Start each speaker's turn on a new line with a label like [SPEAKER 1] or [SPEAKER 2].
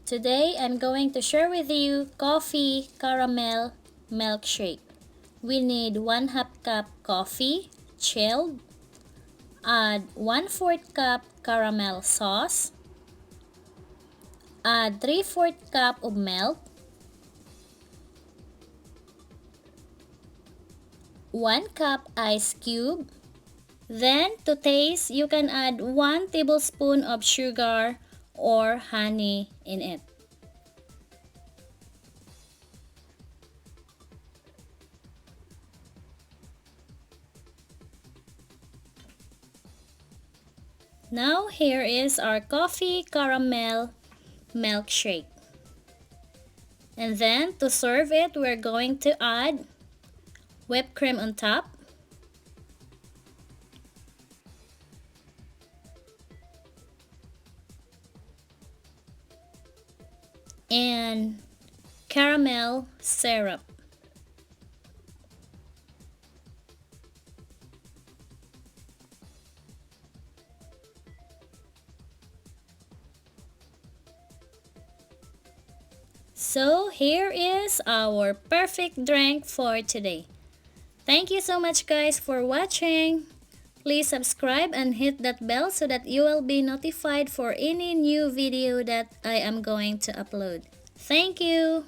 [SPEAKER 1] Today, I'm going to share with you coffee caramel milkshake. We need 1/2 cup coffee, chilled. Add 1/4 cup caramel sauce. Add 3/4 cup of milk. 1 cup ice cube. Then, to taste, you can add 1 tablespoon of sugar or honey in it. Now, here is our coffee caramel milkshake. And then, to serve it, we're going to add whipped cream on top. And caramel syrup. So here is our perfect drink for today. Thank you so much guys for watching. Please subscribe and hit that bell so that you will be notified for any new video that I am going to upload. Thank you!